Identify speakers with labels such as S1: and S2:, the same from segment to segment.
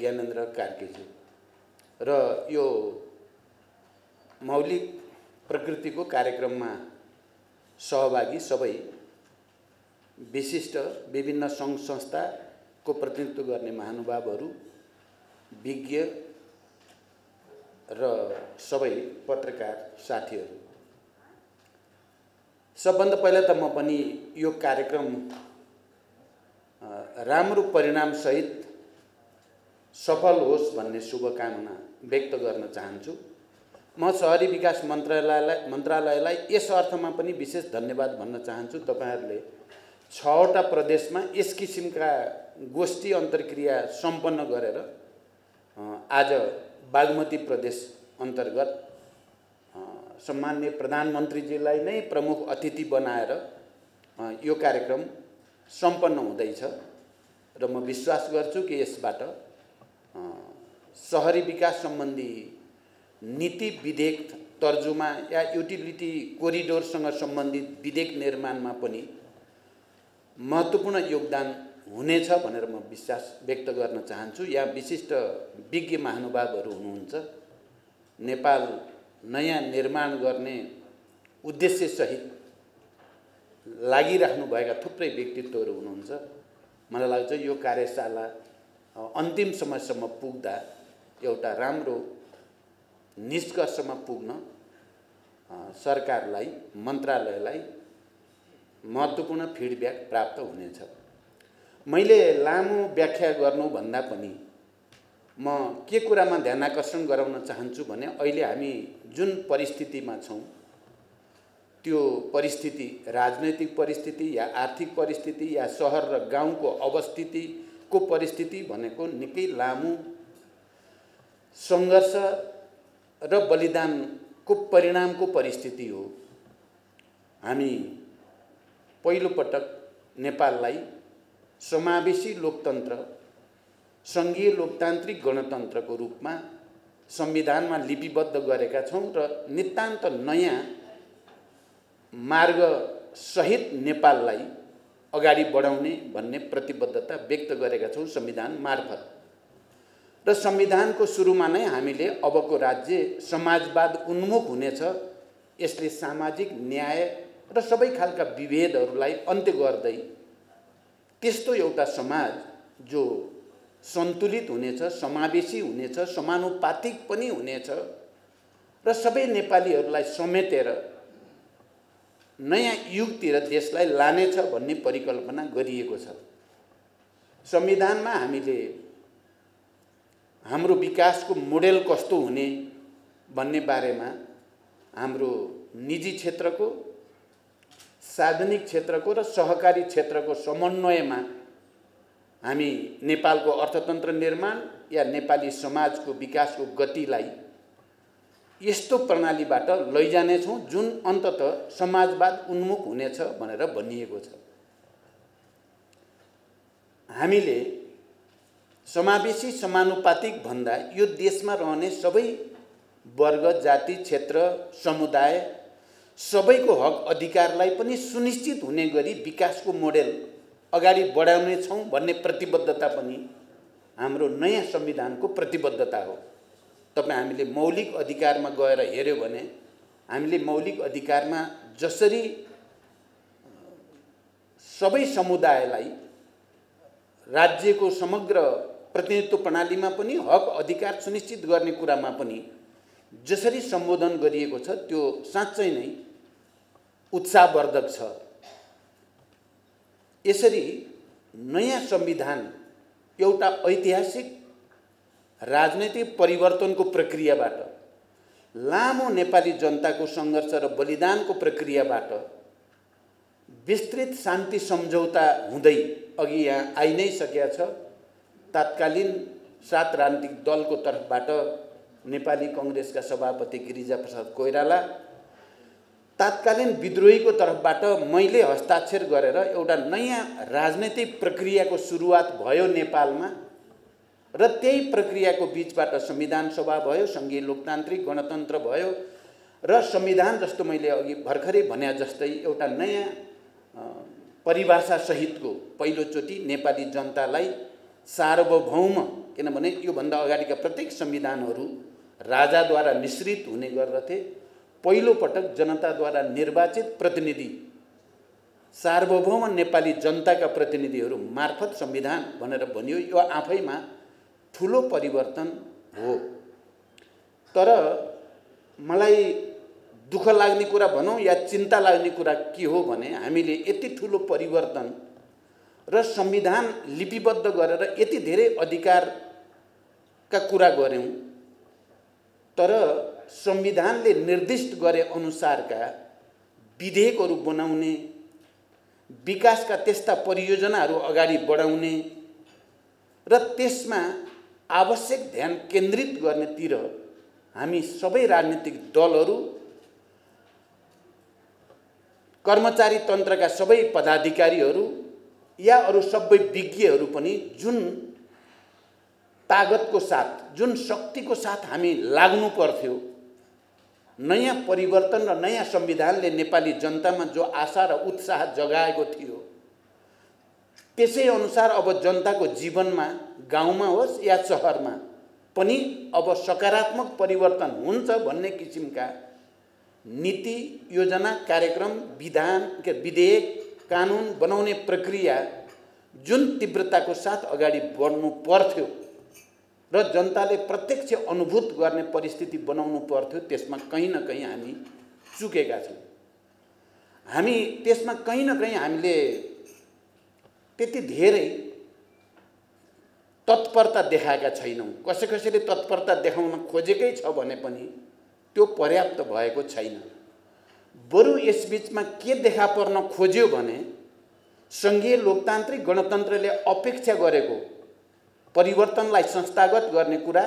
S1: ज्ञानेन्द्र कार्कीज्यू र यो मौलिक प्रकृतिको कार्यक्रममा सहभागी सबै विशिष्ट विभिन्न सङ्घ संस्थाको प्रतिनिधित्व गर्ने महानुभावहरू, विज्ञ र सबै पत्रकार साथीहरू, सबभन्दा पहिला त म पनि यो कार्यक्रम राम्रो परिणामसहित सफल होस् भन्ने शुभकामना व्यक्त गर्न चाहन्छु। म शहरी विकास मन्त्रालयलाई यस अर्थमा पनि विशेष धन्यवाद भन्न चाहन्छु। तपाईहरुले 6वटा प्रदेशमा यस किसिमका गोष्ठी अन्तर्क्रिया सम्पन्न गरेर आज बागमती प्रदेश अन्तर्गत सम्माननीय प्रधानमन्त्रीजीलाई नै प्रमुख अतिथि बनाएर यो कार्यक्रम सम्पन्न हुँदैछ र म विश्वास गर्छु कि यसबाट शहरी विकास सम्बन्धी नीति विधेयक तर्जुमा या युटिलिटी कोरिडोरसँग सम्बन्धित विधेयक निर्माणमा पनि महत्त्वपूर्ण योगदान हुनेछ भनेर म विश्वास व्यक्त गर्न चाहन्छु। यहाँ विशिष्ट विज्ञ महानुभावहरू हुनुहुन्छ। नेपाल नयाँ निर्माण गर्ने उद्देश्यसहित लागिराख्नुभएका थुप्रै व्यक्तित्वहरू हुनुहुन्छ। मलाई लाग्छ यो कार्यशाला अन्तिम समयसम्म पुग्दा एउटा राम्रो निष्कर्षमा पुग्न सरकारलाई, मन्त्रालयलाई महत्त्वपूर्ण फिडब्याक प्राप्त हुनेछ। मैले लामो व्याख्या गर्नुभन्दा पनि म के कुरामा ध्यानाकर्षण गराउन चाहन्छु भने अहिले हामी जुन परिस्थितिमा छौं त्यो परिस्थिति राजनैतिक परिस्थिति या आर्थिक परिस्थिति या शहर र गाउँको अवस्थितिको परिस्थिति भनेको निकै लामो सङ्घर्ष र बलिदानको परिणामको परिस्थिति हो। हामी पहिलो पटक नेपाललाई समावेशी लोकतन्त्र, संघीय लोकतान्त्रिक गणतन्त्रको रूपमा संविधानमा लिपिबद्ध गरेका छौं र नितान्त नयाँ मार्ग सहित नेपाललाई अगाडि बढाउने भन्ने प्रतिबद्धता व्यक्त गरेका छौं संविधान मार्फत। र संविधानको सुरुमा नै हामीले अबको राज्य समाजवाद उन्मुख हुनेछ, यसले सामाजिक न्याय र सबै खालका विभेदहरूलाई अन्त्य गर्दै त्यस्तो एउटा समाज जो सन्तुलित हुनेछ, समावेशी हुनेछ, समानुपातिक पनि हुनेछ र सबै नेपालीहरूलाई समेटेर नयाँ युगतिर देशलाई लानेछ भन्ने परिकल्पना गरिएको छ। संविधानमा हामीले हाम्रो विकासको मोडेल कस्तो हुने भन्ने बारेमा हाम्रो निजी क्षेत्रको, सार्वजनिक क्षेत्रको र सहकारी क्षेत्रको समन्वयमा हामी नेपालको अर्थतन्त्र निर्माण या नेपाली समाजको विकासको गतिलाई यस्तो प्रणालीबाट लैजानेछौं जुन अन्ततः समाजवाद उन्मुख हुनेछ भनेर भनिएको छ। हामीले समावेशी समानुपातिक भन्दा यो देशमा रहने सबै वर्ग, जाति, क्षेत्र, समुदाय सबैको हक अधिकारलाई पनि सुनिश्चित हुने गरी विकासको मोडेल अगाडि बढाउने छौं भन्ने प्रतिबद्धता पनि हाम्रो नयाँ संविधानको प्रतिबद्धता हो। तपाईं हामीले मौलिक अधिकारमा गएर हेर्यो भने हामीले मौलिक अधिकारमा जसरी सबै समुदायलाई राज्यको समग्र प्रतिनिधित्व प्रणालीमा पनि हक अधिकार सुनिश्चित गर्ने कुरामा पनि जसरी सम्बोधन गरिएको छ त्यो साँच्चै नै उत्साहवर्धक छ। यसरी नयाँ संविधान एउटा ऐतिहासिक राजनैतिक परिवर्तनको प्रक्रियाबाट, लामो नेपाली जनताको सङ्घर्ष र बलिदानको प्रक्रियाबाट विस्तृत शान्ति सम्झौता हुँदै अघि यहाँ आइ नै सकेका छ। तत्कालीन 7 राजनीतिक दलको तर्फबाट नेपाली कांग्रेसका सभापति गिरिजाप्रसाद कोइराला, तत्कालीन विद्रोहीको तर्फबाट मैले हस्ताक्षर गरेर एउटा नयाँ राजनैतिक प्रक्रियाको सुरुवात भयो नेपालमा र त्यही प्रक्रियाको बीचबाट संविधान सभा भयो, संघीय लोकतान्त्रिक गणतन्त्र भयो र संविधान जस्तो मैले अघि भर्खरै भने जस्तै एउटा नयाँ परिभाषा सहितको पहिलोचोटि नेपाली जनतालाई सार्वभौम किनभने योभन्दा अगाडिका प्रत्येक संविधानहरू राजाद्वारा मिश्रित हुने गर्दथे। पहिलो पटक जनताद्वारा निर्वाचित प्रतिनिधि, सार्वभौम नेपाली जनताका प्रतिनिधिहरू मार्फत संविधान भनेर भनियो। यो आफैमा ठुलो परिवर्तन हो। तर मलाई दुःख लाग्ने कुरा भनौँ या चिन्ता लाग्ने कुरा के हो भने हामीले यति ठुलो परिवर्तन र संविधान लिपिबद्ध गरेर यति धेरै अधिकारका कुरा गर्यौं, तर संविधानले निर्दिष्ट गरे अनुसारका विधेयकहरू बनाउने, विकासका त्यस्ता परियोजनाहरू अगाडि बढाउने र त्यसमा आवश्यक ध्यान केन्द्रित गर्नेतिर हामी सबै राजनीतिक दलहरू, कर्मचारी तन्त्रका सबै पदाधिकारीहरू या अरू सबै विज्ञहरू पनि जुन तागतको साथ, जुन शक्तिको साथ हामी लाग्नु पर्थ्यो, नयाँ परिवर्तन र नयाँ संविधानले नेपाली जनतामा जो आशा र उत्साह जगाएको थियो, त्यसै अनुसार अब जनताको जीवनमा, गाउँमा होस् या शहरमा पनि अब सकारात्मक परिवर्तन हुन्छ भन्ने किसिमका नीति, योजना, कार्यक्रम, विधेयक, कानुन बनाउने प्रक्रिया जुन तीव्रताको साथ अगाडि बढ्नु पर्थ्यो र जनताले प्रत्यक्ष अनुभूत गर्ने परिस्थिति बनाउनु पर्थ्यो, त्यसमा कहीँ न कहीँ हामी चुकेका छौँ। हामी त्यसमा कहीँ न कहीँ हामीले त्यति धेरै तत्परता देखाएका छैनौँ। कसैले तत्परता देखाउन खोजेकै छ भने पनि त्यो पर्याप्त भएको छैन। बरु यसबीचमा के देखा पर्न खोज्यो भने संघीय लोकतान्त्रिक गणतन्त्रले अपेक्षा गरेको परिवर्तनलाई संस्थागत गर्ने कुरा,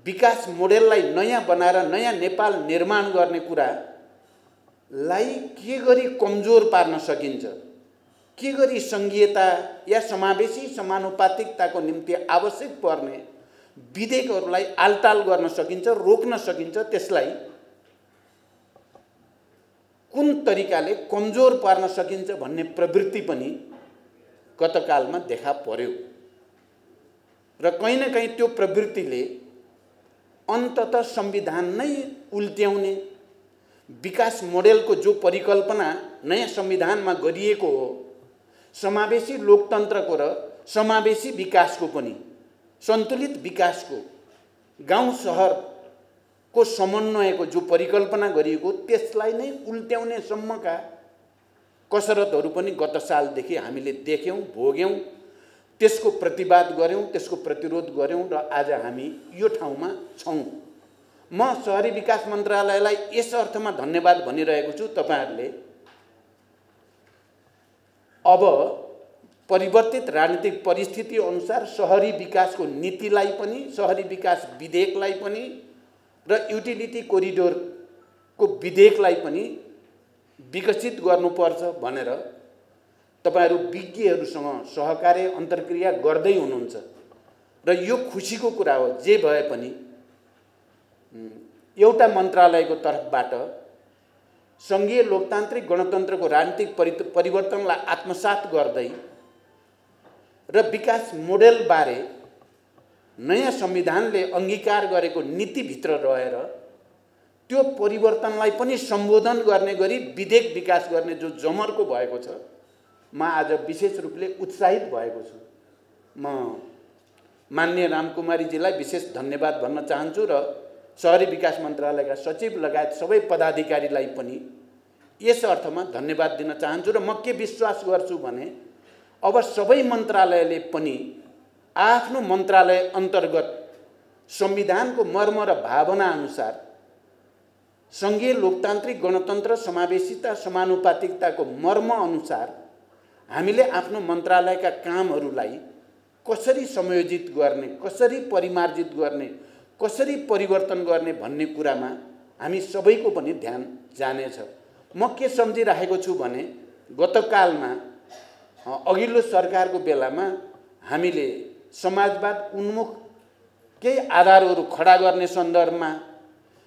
S1: विकास मोडेललाई नयाँ बनाएर नयाँ नेपाल निर्माण गर्ने कुरालाई के गरी कमजोर पार्न सकिन्छ, के गरी संघीयता या समावेशी समानुपातिकताको निम्ति आवश्यक पर्ने विधेयकहरूलाई आलटाल गर्न सकिन्छ, रोक्न सकिन्छ, त्यसलाई कुन तरिकाले कमजोर पार्न सकिन्छ भन्ने प्रवृत्ति पनि गतकालमा देखा पर्यो र कहीँ न कहीँ त्यो प्रवृत्तिले अन्ततः संविधान नै उल्ट्याउने, विकास मोडेलको जो परिकल्पना नयाँ संविधानमा गरिएको हो, समावेशी लोकतन्त्रको र समावेशी विकासको पनि, सन्तुलित विकासको, गाउँ सहरको समन्वयको जो परिकल्पना गरिएको, त्यसलाई नै उल्ट्याउने सम्मका कसरतहरू पनि गत सालदेखि हामीले देख्यौँ, भोग्यौँ, त्यसको प्रतिवाद गर्यौँ, त्यसको प्रतिरोध गर्यौँ र आज हामी यो ठाउँमा छौँ। म शहरी विकास मन्त्रालयलाई यस अर्थमा धन्यवाद भनिरहेको छु, तपाईहरुले अब परिवर्तित राजनीतिक परिस्थिति अनुसार शहरी विकासको नीतिलाई पनि, शहरी विकास विधेयकलाई पनि र युटिलिटी कोरिडोरको विधेयकलाई पनि विकसित गर्नुपर्छ भनेर तपाईहरु विज्ञहरूसँग सहकार्य अन्तर्क्रिया गर्दै हुनुहुन्छ र यो खुशीको कुरा हो। जे भए पनि एउटा मन्त्रालयको तर्फबाट संघीय लोकतान्त्रिक गणतन्त्रको राजनीतिक परिवर्तनलाई आत्मसात गर्दै र विकास मोडेल बारे नयाँ संविधानले अंगीकार गरेको नीतिभित्र रहेर त्यो परिवर्तनलाई पनि सम्बोधन गर्ने गरी विधेयक विकास गर्ने जो जमर्को भएको छ, म आज विशेष रूपले उत्साहित भएको छु। म माननीय रामकुमारीजीलाई विशेष धन्यवाद भन्न चाहन्छु र शहरी विकास मन्त्रालयका सचिव लगायत सबै पदाधिकारीलाई पनि यस अर्थमा धन्यवाद दिन चाहन्छु र म के विश्वास गर्छु भने अब सबै मन्त्रालयले पनि आफ्नो मन्त्रालय अन्तर्गत संविधानको मर्म र भावना अनुसार संघीय लोकतान्त्रिक गणतन्त्र समावेशिता समानुपातिकताको मर्म अनुसार हामीले आफ्नो मन्त्रालयका कामहरूलाई कसरी संयोजित गर्ने, कसरी परिमार्जित गर्ने, कसरी परिवर्तन गर्ने भन्ने कुरामा हामी सबैको पनि ध्यान जानेछ। म के सम्झिरहेको छु भने गतकालमा अघिल्लो सरकारको बेलामा हामीले समाजवाद उन्मुख केही आधारहरू खडा गर्ने सन्दर्भमा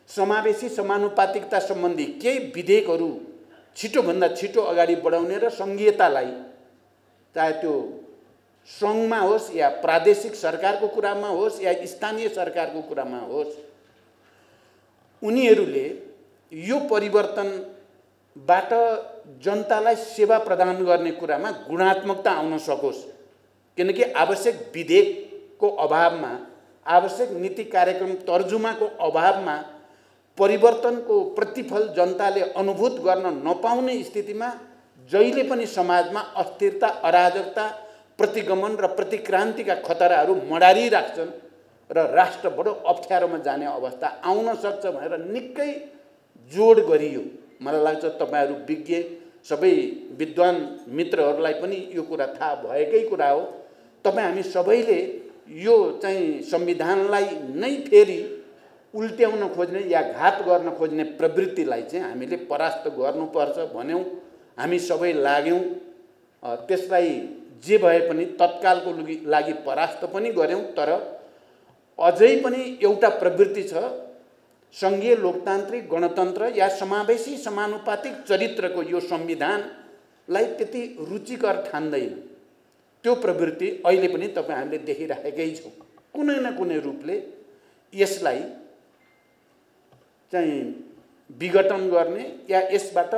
S1: समावेशी समानुपातिकता सम्बन्धी केही विधेयकहरू छिटोभन्दा छिटो अगाडि बढाउने र संघीयतालाई, चाहे त्यो सङ्घमा होस् या प्रादेशिक सरकारको कुरामा होस् या स्थानीय सरकारको कुरामा होस्, उनीहरूले यो परिवर्तनबाट जनतालाई सेवा प्रदान गर्ने कुरामा गुणात्मकता आउन सकोस्। किनकि आवश्यक विधेयकको अभावमा, आवश्यक नीति कार्यक्रम तर्जुमाको अभावमा परिवर्तनको प्रतिफल जनताले अनुभूत गर्न नपाउने स्थितिमा जहिले पनि समाजमा अस्थिरता, अराजकता, प्रतिगमन र प्रतिक्रान्तिका खतराहरू मडारिराख्छन् र राष्ट्र बडो अप्ठ्यारोमा जाने अवस्था आउन सक्छ भनेर निकै जोड गरियो। मलाई लाग्छ तपाईहरू विज्ञ सबै विद्वान मित्रहरूलाई पनि यो कुरा थाहा भएकै कुरा हो। तपाईँ हामी सबैले यो चाहिँ संविधानलाई नै फेरि उल्ट्याउन खोज्ने या घात गर्न खोज्ने प्रवृत्तिलाई चाहिँ हामीले परास्त गर्नुपर्छ भन्यौँ। हामी सबै लाग्यौँ, त्यसलाई जे भए पनि तत्कालको लागि परास्त पनि गर्यौँ। तर अझै पनि एउटा प्रवृत्ति छ, सङ्घीय लोकतान्त्रिक गणतन्त्र या समावेशी समानुपातिक चरित्रको यो संविधानलाई त्यति रुचिकर ठान्दैन। त्यो प्रवृत्ति अहिले पनि तपाईँ हामीले देखिराखेकै छौँ। कुनै न कुनै रूपले यसलाई चाहिँ विघटन गर्ने या यसबाट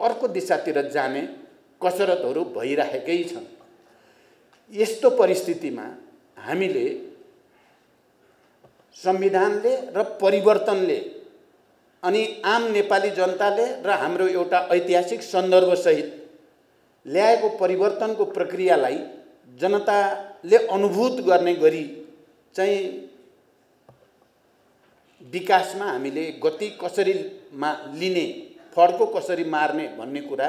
S1: अर्को दिशातिर जाने कसरतहरू भइराखेकै छन्। यस्तो परिस्थितिमा हामीले संविधानले र परिवर्तनले अनि आम नेपाली जनताले र हाम्रो एउटा ऐतिहासिक सन्दर्भसहित ल्याएको परिवर्तनको प्रक्रियालाई जनताले अनुभूत गर्ने गरी चाहिँ विकासमा हामीले गति कसरी लिने, फड्को कसरी मार्ने भन्ने कुरा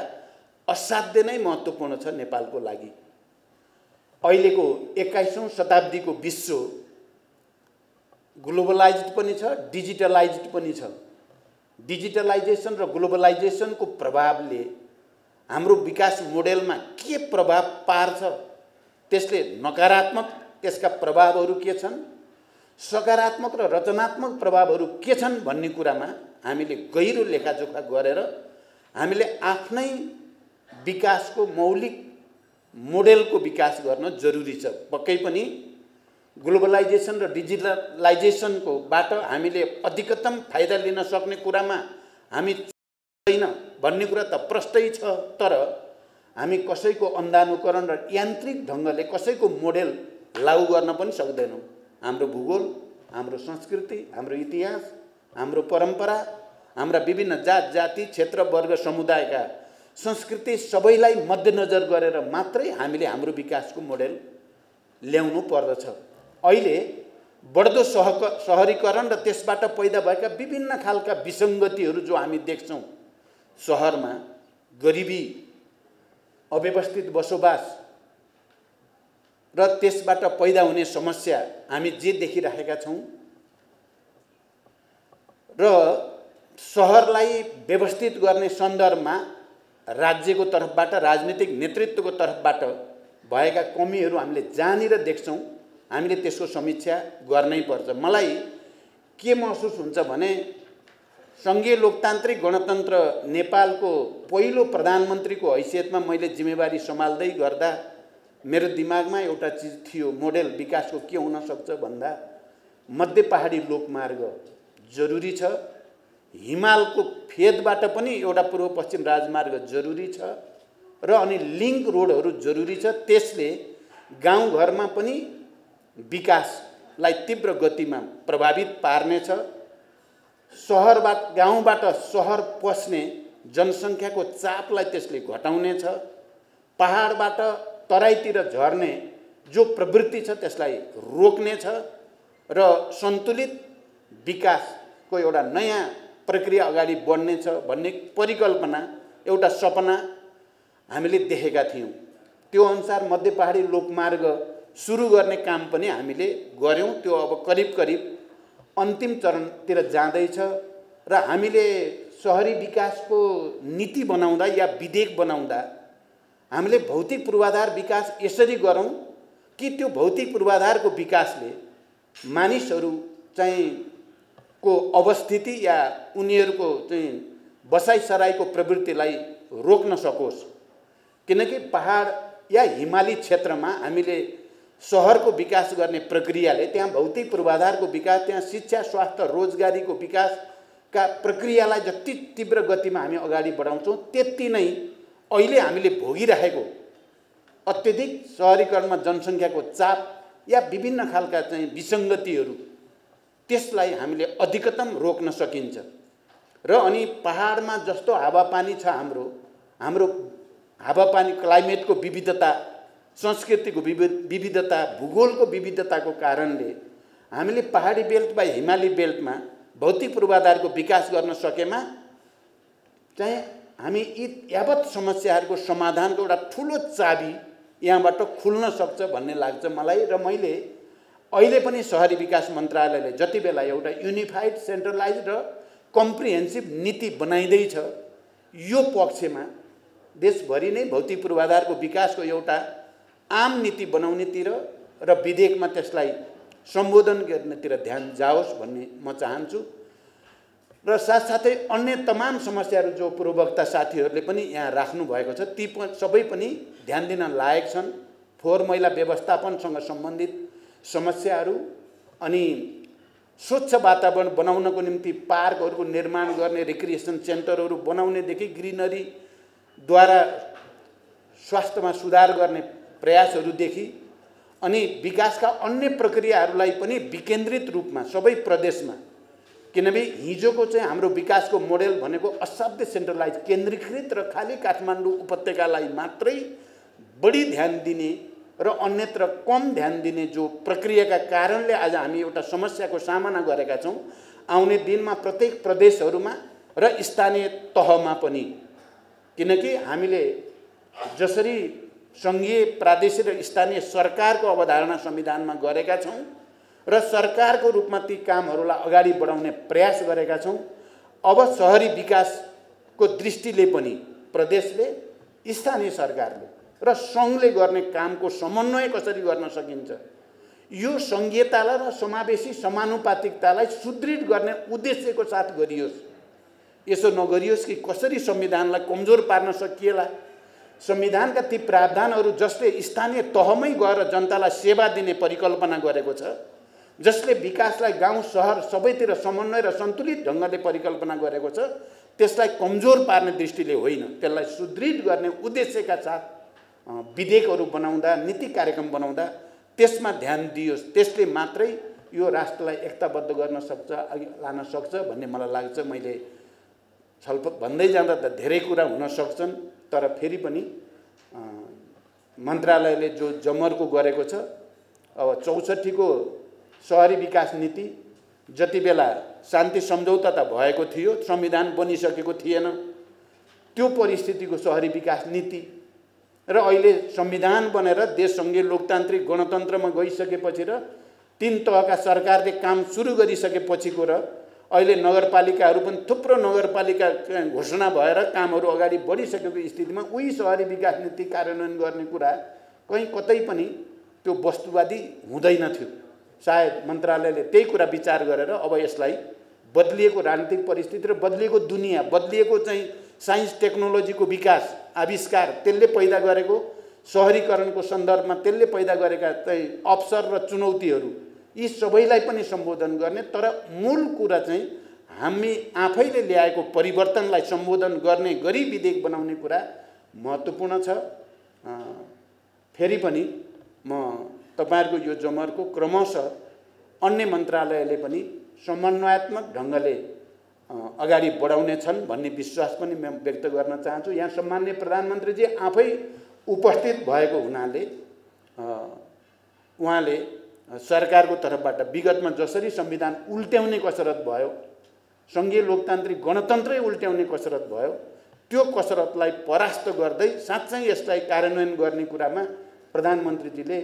S1: असाध्य नै महत्त्वपूर्ण छ नेपालको लागि। अहिलेको 21औं शताब्दीको विश्व ग्लोबलाइज्ड पनि छ, डिजिटलाइज्ड पनि छ। डिजिटलाइजेसन र ग्लोबलाइजेसनको प्रभावले हाम्रो विकास मोडेलमा के प्रभाव पार्छ, त्यसले नकारात्मक त्यसका प्रभावहरू के छन्, सकारात्मक र रचनात्मक प्रभावहरू के छन् भन्ने कुरामा हामीले गहिरो लेखाजोखा गरेर हामीले आफ्नै विकासको मौलिक मोडेलको विकास गर्न जरुरी छ। पक्कै पनि ग्लोबलाइजेसन र डिजिटलाइजेसनको बाट हामीले अधिकतम फाइदा लिन सक्ने कुरामा हामी छैन भन्ने कुरा त प्रष्टै छ। तर हामी कसैको अन्धानुकरण र यान्त्रिक ढङ्गले कसैको मोडेल लागू गर्न पनि सक्दैनौँ। हाम्रो भूगोल, हाम्रो संस्कृति, हाम्रो इतिहास, हाम्रो परम्परा, हाम्रा विभिन्न जात जाति क्षेत्र वर्ग समुदायका संस्कृति सबैलाई मध्यनजर गरेर मात्रै हामीले हाम्रो विकासको मोडेल ल्याउनु पर्दछ। अहिले बढ्दो सहरीकरण र त्यसबाट पैदा भएका विभिन्न खालका विसङ्गतिहरू जो हामी देख्छौँ, सहरमा गरिबी, अव्यवस्थित बसोबास र त्यसबाट पैदा हुने समस्या हामी जे देखिरहेका छौँ र सहरलाई व्यवस्थित गर्ने सन्दर्भमा राज्यको तर्फबाट, राजनीतिक नेतृत्वको तर्फबाट भएका कमीहरू हामीले जहाँनिर देख्छौँ हामीले त्यसको समीक्षा गर्नै पर्छ। मलाई के महसुस हुन्छ भने सङ्घीय लोकतान्त्रिक गणतन्त्र नेपालको पहिलो प्रधानमन्त्रीको हैसियतमा मैले जिम्मेवारी सम्हाल्दै गर्दा मेरो दिमागमा एउटा चिज थियो, मोडेल विकासको के हुन सक्छ भन्दा मध्य पहाडी लोकमार्ग जरुरी छ, हिमालको फेदबाट पनि एउटा पूर्व पश्चिम राजमार्ग जरुरी छ र अनि लिङ्क रोडहरू जरुरी छ। त्यसले गाउँघरमा पनि विकासलाई तीव्र गतिमा प्रभावित पार्नेछ। गाउँबाट सहर पस्ने जनसङ्ख्याको चापलाई त्यसले घटाउनेछ। पहाडबाट तराईतिर झर्ने जो प्रवृत्ति छ त्यसलाई रोक्नेछ र सन्तुलित विकासको एउटा नयाँ प्रक्रिया अगाडि बढ्नेछ भन्ने परिकल्पना, एउटा सपना हामीले देखेका थियौँ। त्यो अनुसार मध्य पहाडी लोकमार्ग सुरु गर्ने काम पनि हामीले गर्यौँ। त्यो अब करिब करिब अन्तिम चरणतिर जाँदैछ र हामीले सहरी विकासको नीति बनाउँदा या विधेयक बनाउँदा हामीले भौतिक पूर्वाधार विकास यसरी गरौँ कि त्यो भौतिक पूर्वाधारको विकासले मानिसहरू चाहिँ को अवस्थिति या उनीहरूको चाहिँ बसाइसराईको प्रवृत्तिलाई रोक्न सकोस्। किनकि पहाड या हिमाली क्षेत्रमा हामीले सहरको विकास गर्ने प्रक्रियाले त्यहाँ भौतिक पूर्वाधारको विकास, त्यहाँ शिक्षा, स्वास्थ्य, रोजगारीको विकासका प्रक्रियालाई जति तीव्र गतिमा हामी अगाडि बढाउँछौँ त्यति नै अहिले हामीले भोगिरहेको अत्यधिक सहरीकरणमा जनसङ्ख्याको चाप या विभिन्न खालका चाहिँ विसङ्गतिहरू त्यसलाई हामीले अधिकतम रोक्न सकिन्छ। र अनि पहाडमा जस्तो हावापानी छ हाम्रो हावापानी, क्लाइमेटको विविधता, संस्कृतिको विविधता, भूगोलको विविधताको कारणले हामीले पहाडी बेल्ट वा हिमाली बेल्टमा भौतिक पूर्वाधारको विकास गर्न सकेमा चाहिँ हामी यी यावत समस्याहरूको समाधानको एउटा ठुलो चाबी यहाँबाट खुल्न सक्छ भन्ने लाग्छ मलाई। र मैले अहिले पनि शहरी विकास मन्त्रालयले जति बेला एउटा युनिफाइड, सेन्ट्रलाइज र कम्प्रिहेन्सिभ नीति बनाइँदैछ यो पक्षमा देशभरि नै भौतिक पूर्वाधारको विकासको एउटा आम नीति बनाउनेतिर र विधेयकमा त्यसलाई सम्बोधन गर्नेतिर ध्यान जाओस् भन्ने म चाहन्छु। र साथसाथै अन्य तमाम समस्याहरू जो पूर्ववक्ता साथीहरूले पनि यहाँ राख्नु भएको छ ती सबै पनि ध्यान दिन लायक छन्। फोहोर मैला व्यवस्थापनसँग सम्बन्धित समस्याहरू, अनि स्वच्छ वातावरण बनाउनको निम्ति पार्कहरूको निर्माण गर्ने, रिक्रिएसन सेन्टरहरू बनाउनेदेखि ग्रिनरीद्वारा स्वास्थ्यमा सुधार गर्ने प्रयासहरूदेखि अनि विकासका अन्य प्रक्रियाहरूलाई पनि विकेन्द्रित रूपमा सबै प्रदेशमा, किनभने हिजोको चाहिँ हाम्रो विकासको मोडेल भनेको असाध्य सेन्ट्रलाइज, केन्द्रीकृत र खाली काठमाडौँ उपत्यकालाई मात्रै बढी ध्यान दिने र अन्यत्र कम ध्यान दिने जो प्रक्रियाका कारणले आज हामी एउटा समस्याको सामना गरेका छौँ। आउने दिनमा प्रत्येक प्रदेशहरूमा र स्थानीय तहमा पनि, किनकि हामीले जसरी सङ्घीय, प्रादेशिक र स्थानीय सरकारको अवधारणा संविधानमा गरेका छौँ र सरकारको रूपमा ती कामहरूलाई अगाडि बढाउने प्रयास गरेका छौँ, अब शहरी विकासको दृष्टिले पनि प्रदेशले, स्थानीय सरकारले र सङ्घले गर्ने कामको समन्वय कसरी गर्न सकिन्छ, यो सङ्घीयतालाई र समावेशी समानुपातिकतालाई सुदृढ गर्ने उद्देश्यको साथ गरियोस्। यसो नगरियोस् कि कसरी संविधानलाई कमजोर पार्न सकिएला। संविधानका ती प्रावधानहरू जसले स्थानीय तहमै गएर जनतालाई सेवा दिने परिकल्पना गरेको छ, जसले विकासलाई गाउँ सहर सबैतिर समन्वय र सन्तुलित ढङ्गले परिकल्पना गरेको छ, त्यसलाई कमजोर पार्ने दृष्टिले होइन, त्यसलाई सुदृढ गर्ने उद्देश्यका साथ विधेयकहरू बनाउँदा, नीति कार्यक्रम बनाउँदा त्यसमा ध्यान दियोस्। त्यसले मात्रै यो राष्ट्रलाई एकताबद्ध गर्न सक्छ, अघि लान सक्छ भन्ने मलाई लाग्छ। मैले छलफल भन्दै जाँदा त धेरै कुरा हुन सक्छन्, तर फेरि पनि मन्त्रालयले जो जमर्को गरेको छ, अब 64को शहरी विकास नीति जति बेला शान्ति सम्झौता त भएको थियो, संविधान बनिसकेको थिएन, त्यो परिस्थितिको शहरी विकास नीति र अहिले संविधान बनेर देश सङ्घीय लोकतान्त्रिक गणतन्त्रमा गइसकेपछि र 3 तहका सरकारले काम सुरु गरिसकेपछिको र अहिले नगरपालिकाहरू पनि थुप्रो नगरपालिका घोषणा भएर कामहरू अगाडि बढिसकेको स्थितिमा उही शहरी विकास नीति कार्यान्वयन गर्ने कुरा कहीँ कतै पनि त्यो वस्तुवादी हुँदैन थियो। सायद मन्त्रालयले त्यही कुरा विचार गरेर अब यसलाई बदलिएको राजनीतिक परिस्थिति र बदलिएको दुनियाँ, बदलिएको चाहिँ साइन्स टेक्नोलोजीको विकास, आविष्कार, त्यसले पैदा गरेको सहरीकरणको सन्दर्भमा त्यसले पैदा गरेका चाहिँ अवसर र चुनौतीहरू, यी सबैलाई पनि सम्बोधन गर्ने, तर मूल कुरा चाहिँ हामी आफैले ल्याएको परिवर्तनलाई सम्बोधन गर्ने गरी विधेयक बनाउने कुरा महत्त्वपूर्ण छ। फेरि पनि म तपाईहरुको यो जमर्को क्रमशः अन्य मन्त्रालयले पनि समन्वयात्मक ढङ्गले अगाडि बढाउने छन् भन्ने विश्वास पनि म व्यक्त गर्न चाहन्छु। यहाँ सम्माननीय प्रधानमन्त्रीजी आफै उपस्थित भएको हुनाले उहाँले सरकारको तर्फबाट विगतमा जसरी संविधान उल्ट्याउने कसरत भयो, सङ्घीय लोकतान्त्रिक गणतन्त्रै उल्ट्याउने कसरत भयो, त्यो कसरतलाई परास्त गर्दै साँच्चै यसलाई कार्यान्वयन गर्ने कुरामा प्रधानमन्त्रीजीले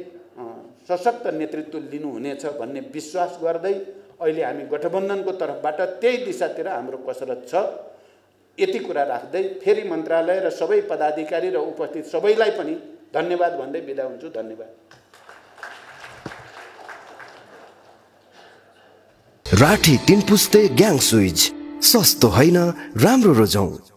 S1: सशक्त नेतृत्व लिनुहुनेछ भन्ने विश्वास गर्दै अहिले हामी गठबन्धनको तर्फबाट त्यही दिशातिर हाम्रो कसरत छ। यति कुरा राख्दै फेरि मन्त्रालय र सबै पदाधिकारी र उपस्थित सबैलाई पनि धन्यवाद भन्दै बिदा हुन्छु। धन्यवाद।
S2: राठी 3 पुस्ते ग्याङ स्विच, सस्तो होइन राम्रो रोजौं।